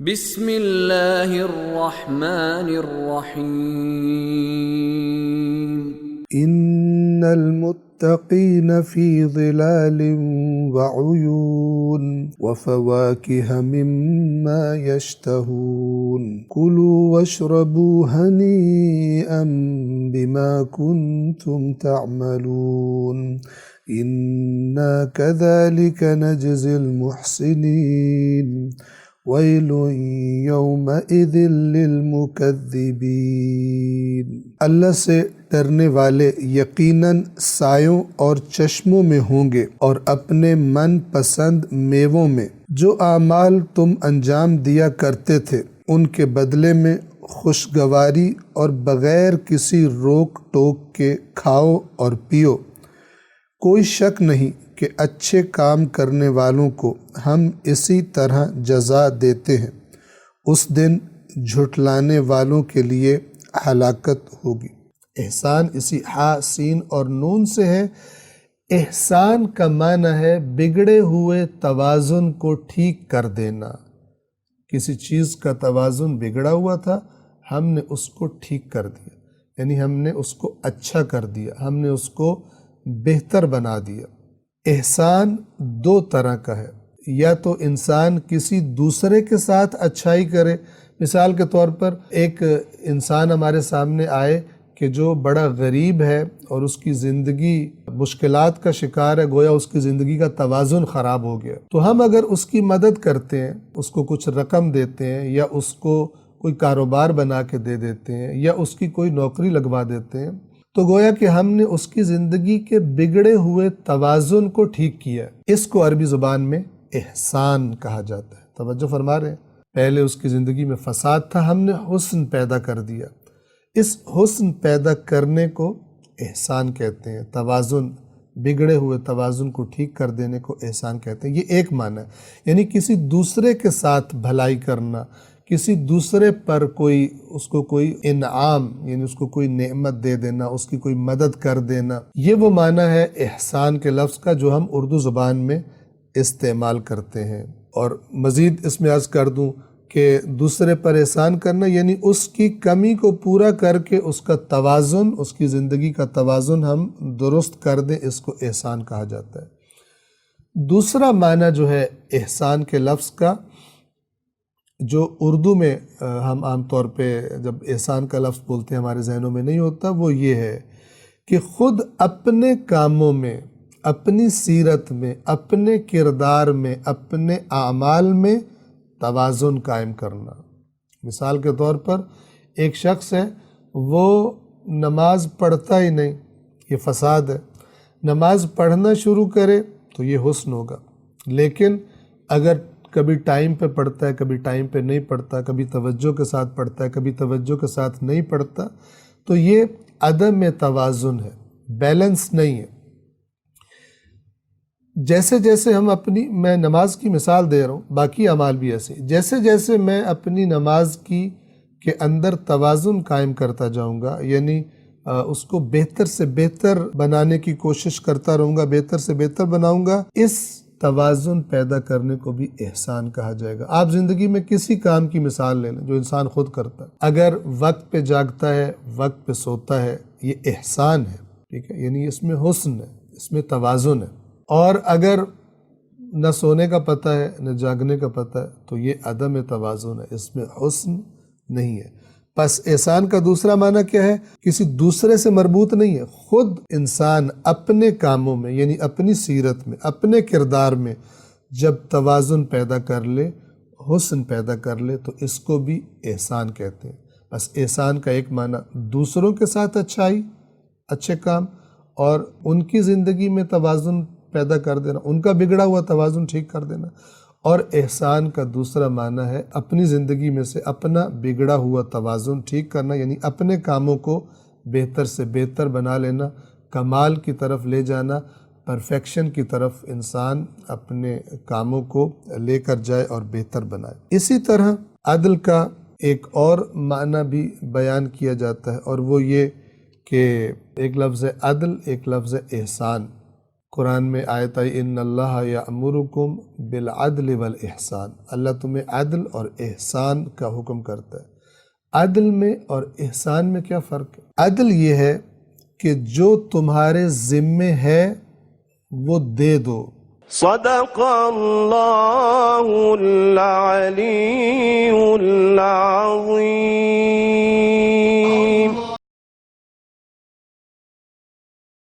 بسم اللہ الرحمن الرحیم ان المتقین فی ظلال وعیون وفواکہ مما یشتہون کلوا واشربوا ہنیئا بما کنتم تعملون انا کذالک نجزی المحسنین ویل یومئذ للمکذبین۔ اللہ سے ڈرنے والے یقیناً سایوں اور چشموں میں ہوں گے اور اپنے من پسند میووں میں۔ جو اعمال تم انجام دیا کرتے تھے ان کے بدلے میں خوشگواری اور بغیر کسی روک ٹوک کے کھاؤ اور پیو۔ کوئی شک نہیں کہ اچھے کام کرنے والوں کو ہم اسی طرح جزا دیتے ہیں۔ اس دن جھٹلانے والوں کے لیے ہلاکت ہوگی۔ احسان اسی ہا سین اور نون سے ہے۔ احسان کا معنی ہے بگڑے ہوئے توازن کو ٹھیک کر دینا۔ کسی چیز کا توازن بگڑا ہوا تھا، ہم نے اس کو ٹھیک کر دیا، یعنی ہم نے اس کو اچھا کر دیا، ہم نے اس کو بہتر بنا دیا۔ احسان دو طرح کا ہے، یا تو انسان کسی دوسرے کے ساتھ اچھائی کرے۔ مثال کے طور پر ایک انسان ہمارے سامنے آئے کہ جو بڑا غریب ہے اور اس کی زندگی مشکلات کا شکار ہے، گویا اس کی زندگی کا توازن خراب ہو گیا، تو ہم اگر اس کی مدد کرتے ہیں، اس کو کچھ رقم دیتے ہیں یا اس کو کوئی کاروبار بنا کے دے دیتے ہیں یا اس کی کوئی نوکری لگوا دیتے ہیں، تو گویا کہ ہم نے اس کی زندگی کے بگڑے ہوئے توازن کو ٹھیک کیا۔ اس کو عربی زبان میں احسان کہا جاتا ہے۔ توجہ فرما رہے ہیں، پہلے اس کی زندگی میں فساد تھا، ہم نے حسن پیدا کر دیا۔ اس حسن پیدا کرنے کو احسان کہتے ہیں۔ توازن، بگڑے ہوئے توازن کو ٹھیک کر دینے کو احسان کہتے ہیں۔ یہ ایک معنی ہے، یعنی کسی دوسرے کے ساتھ بھلائی کرنا، کسی دوسرے پر اس کو کوئی انعام، یعنی اس کو کوئی نعمت دے دینا، اس کی کوئی مدد کر دینا۔ یہ وہ معنی ہے احسان کے لفظ کا جو ہم اردو زبان میں استعمال کرتے ہیں۔ اور مزید اس میں عرض کر دوں کہ دوسرے پر احسان کرنا یعنی اس کی کمی کو پورا کر کے اس کا توازن، اس کی زندگی کا توازن ہم درست کر دیں، اس کو احسان کہا جاتا ہے۔ دوسرا معنی جو ہے احسان کے لفظ کا، جو اردو میں ہم عام طور پہ جب احسان کا لفظ بولتے ہیں ہمارے ذہنوں میں نہیں ہوتا، وہ یہ ہے کہ خود اپنے کاموں میں، اپنی سیرت میں، اپنے کردار میں، اپنے اعمال میں توازن قائم کرنا۔ مثال کے طور پر ایک شخص ہے، وہ نماز پڑھتا ہی نہیں، یہ فساد ہے۔ نماز پڑھنا شروع کرے تو یہ حسن ہوگا، لیکن اگر کبھی ٹائم پہ پڑھتا ہے، کبھی ٹائم پہ نہیں پڑھتا، کبھی توجہ کے ساتھ پڑھتا ہے، کبھی توجہ کے ساتھ نہیں پڑھتا، تو یہ عدم توازن ہے، بیلنس نہیں ہے۔ جیسے جیسے میں نماز کی مثال دے رہا ہوں، باقی اعمال بھی ایسے، جیسے جیسے میں اپنی نماز کے اندر توازن قائم کرتا جاؤں گا، یعنی اس کو بہتر سے بہتر بنانے کی کوشش کرتا رہوں گا، بہتر سے بہتر بناؤں گا، اس توازن پیدا کرنے کو بھی احسان کہا جائے گا۔ آپ زندگی میں کسی کام کی مثال لے لیں جو انسان خود کرتا ہے، اگر وقت پہ جاگتا ہے، وقت پہ سوتا ہے، یہ احسان ہے، ٹھیک ہے، یعنی اس میں حسن ہے، اس میں توازن ہے۔ اور اگر نہ سونے کا پتہ ہے نہ جاگنے کا پتہ ہے تو یہ عدم توازن ہے، اس میں حسن نہیں ہے۔ پس احسان کا دوسرا معنی کیا ہے؟ کسی دوسرے سے مربوط نہیں ہے، خود انسان اپنے کاموں میں، یعنی اپنی سیرت میں، اپنے کردار میں جب توازن پیدا کر لے، حسن پیدا کر لے، تو اس کو بھی احسان کہتے ہیں۔ بس احسان کا ایک معنی دوسروں کے ساتھ اچھائی، اچھے کام، اور ان کی زندگی میں توازن پیدا کر دینا، ان کا بگڑا ہوا توازن ٹھیک کر دینا۔ اور احسان کا دوسرا معنی ہے اپنی زندگی میں سے اپنا بگڑا ہوا توازن ٹھیک کرنا، یعنی اپنے کاموں کو بہتر سے بہتر بنا لینا، کمال کی طرف لے جانا، پرفیکشن کی طرف انسان اپنے کاموں کو لے کر جائے اور بہتر بنائے۔ اسی طرح عدل کا ایک اور معنی بھی بیان کیا جاتا ہے، اور وہ یہ کہ ایک لفظ ہے عدل، ایک لفظ ہے احسان۔ قرآن میں آیت آئی ان اللہ یأمرکم بالعدل والاحسان، اللہ تمہیں عدل اور احسان کا حکم کرتا ہے۔ عدل میں اور احسان میں کیا فرق ہے؟ عدل یہ ہے کہ جو تمہارے ذمے ہے وہ دے دو۔ صدق اللہ العلی العظیم۔